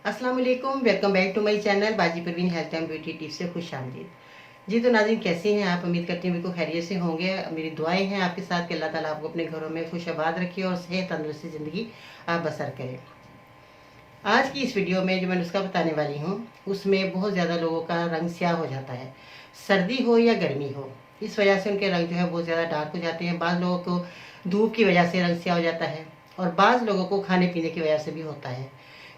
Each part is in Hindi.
अस्सलाम वालेकुम, welcome back to my channel Baji Parveen health and beauty tips से खुश आमदीद। जी तो नाज़रीन, कैसे हैं आप? उम्मीद करती हूँ बिल्कुल खैरियत से होंगे। मेरी दुआएं हैं आपके साथ कि अल्लाह ताला आपको अपने घरों में खुश आबाद रखे और सेहत तंदुरुस्ती ज़िंदगी आप बसर करें। आज की इस वीडियो में जो मैं नुस्खा बताने वाली हूँ उसमें बहुत ज़्यादा लोगों का रंग स्याह हो जाता है, सर्दी हो या गर्मी हो। इस वजह से उनके रंग जो है बहुत ज़्यादा डार्क हो जाते हैं। बाज़ लोगों को धूप की वजह से रंग स्याह हो जाता है और बाज़ लोगों को खाने पीने की वजह से भी होता है,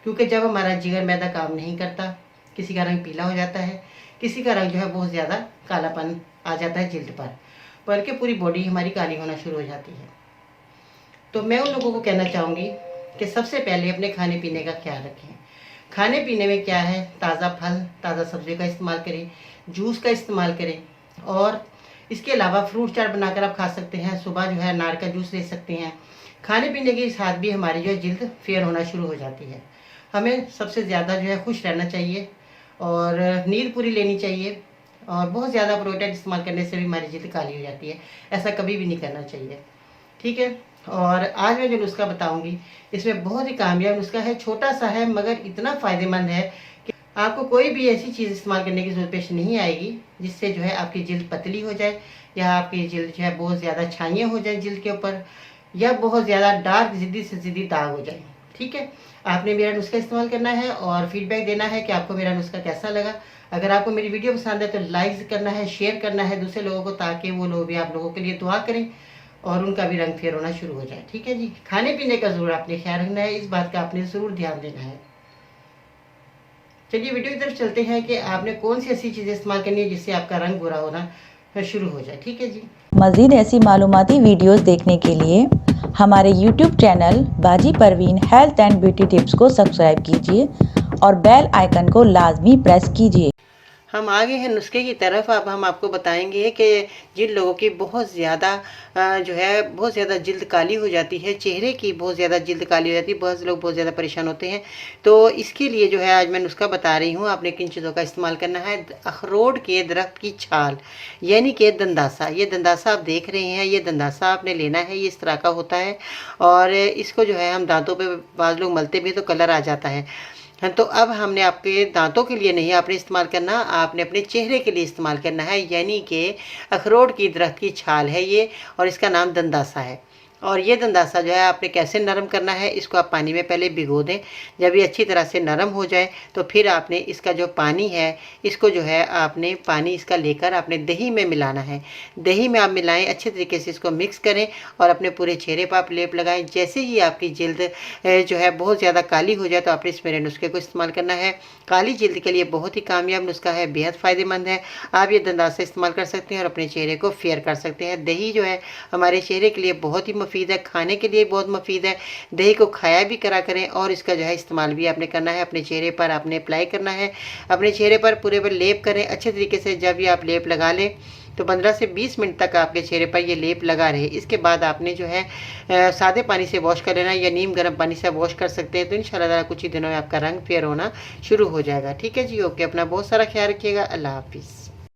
क्योंकि जब हमारा जिगर मैदा काम नहीं करता, किसी का रंग पीला हो जाता है, किसी का रंग जो है बहुत ज़्यादा कालापन आ जाता है जिल्द पर, बल्कि पूरी बॉडी हमारी काली होना शुरू हो जाती है। तो मैं उन लोगों को कहना चाहूँगी कि सबसे पहले अपने खाने पीने का ख्याल रखें। खाने पीने में क्या है, ताज़ा फल, ताज़ा सब्जी का इस्तेमाल करें, जूस का इस्तेमाल करें और इसके अलावा फ्रूट चाट बनाकर आप खा सकते हैं। सुबह जो है अनार का जूस ले सकते हैं। खाने पीने के साथ भी हमारी जो है जिल्द फेयर होना शुरू हो जाती है। हमें सबसे ज़्यादा जो है खुश रहना चाहिए और नींद पूरी लेनी चाहिए, और बहुत ज़्यादा प्रोटीन इस्तेमाल करने से भी हमारी जिल्द काली हो जाती है। ऐसा कभी भी नहीं करना चाहिए, ठीक है। और आज मैं जो नुस्खा बताऊंगी इसमें बहुत ही कामयाब नुस्खा है, छोटा सा है मगर इतना फ़ायदेमंद है कि आपको कोई भी ऐसी चीज़ इस्तेमाल करने की जरूरत पेश नहीं आएगी जिससे जो है आपकी जिल्द पतली हो जाए या आपकी जिल्द जो है बहुत ज़्यादा छाइयाँ हो जाए जिल्द के ऊपर, या बहुत ज़्यादा डार्क ज़िद्दी से ज़िद्दी दाग हो जाए, ठीक है। आपने मेरा नुस्खा इस्तेमाल करना है और फीडबैक देना है कि आपको मेरा नुस्खा कैसा लगा। अगर आपको मेरी वीडियो पसंद है तो लाइक करना है, शेयर करना है दूसरे लोगों को, ताकि वो लोग भी आप लोगों के लिए दुआ करें और उनका भी रंग फेर होना शुरू हो जाए, ठीक है जी। खाने पीने का जरूर आपने ख्याल रखना है, इस बात का आपने ज़रूर ध्यान देना है। चलिए वीडियो की तरफ चलते हैं कि आपने कौन सी ऐसी चीज़ें इस्तेमाल करनी है जिससे आपका रंग गोरा होना शुरू हो जाए, ठीक है जी। मज़ीद ऐसी मालूमाती वीडियोस देखने के लिए हमारे YouTube channel Baji Parveen health and beauty tips को सब्सक्राइब कीजिए और बेल आइकन को लाजमी प्रेस कीजिए। हम आगे हैं नुस्खे की तरफ। अब हम आपको बताएंगे कि जिन लोगों की बहुत ज़्यादा जो है बहुत ज़्यादा जिल्द काली हो जाती है, चेहरे की बहुत ज़्यादा जिल्द काली हो जाती है, बहुत से लोग बहुत ज़्यादा परेशान होते हैं, तो इसके लिए जो है आज मैं नुस्खा बता रही हूँ। आपने किन चीज़ों का इस्तेमाल करना है। अखरोट के दरख्त की छाल यानी कि दंदासा, ये दंदासा आप देख रहे हैं, ये दंदासा आपने लेना है। ये इस तरह का होता है और इसको जो है हम दांतों पर बाज़ लोग मलते भी तो कलर आ जाता है। हाँ, तो अब हमने आपके दांतों के लिए नहीं आपने इस्तेमाल करना, आपने अपने चेहरे के लिए इस्तेमाल करना है। यानी कि अखरोट की दरख्त की छाल है ये और इसका नाम दंदासा है। और ये दंदासा जो है आपने कैसे नरम करना है, इसको आप पानी में पहले भिगो दें। जब ये अच्छी तरह से नरम हो जाए तो फिर आपने इसका जो पानी है इसको जो है आपने पानी इसका लेकर आपने दही में मिलाना है। दही में आप मिलाएं, अच्छे तरीके से इसको मिक्स करें और अपने पूरे चेहरे पर आप लेप लगाएं। जैसे ही आपकी जिल्द जो है बहुत ज़्यादा काली हो जाए तो आपने इस मेरे नुस्खे को इस्तेमाल करना है। काली जिल्द के लिए बहुत ही कामयाब नुस्खा है, बेहद फ़ायदेमंद है। आप ये दंदासा इस्तेमाल कर सकते हैं और अपने चेहरे को फेयर कर सकते हैं। दही जो है हमारे चेहरे के लिए बहुत ही मुफीद है, खाने के लिए बहुत मुफीद है। दही को खाया भी करा करें और इसका जो है इस्तेमाल भी आपने करना है। अपने चेहरे पर आपने अप्लाई करना है, अपने चेहरे पर पूरे पर लेप करें अच्छे तरीके से। जब ये आप लेप लगा लें तो 15 से 20 मिनट तक आपके चेहरे पर ये लेप लगा रहे। इसके बाद आपने जो है सादे पानी से वॉश कर लेना या नीम गर्म पानी से वॉश कर सकते हैं। तो इंशाल्लाह कुछ ही दिनों में आपका रंग फेयर होना शुरू हो जाएगा, ठीक है जी। ओके, अपना बहुत सारा ख्याल रखिएगा। अल्लाह हाफिज़।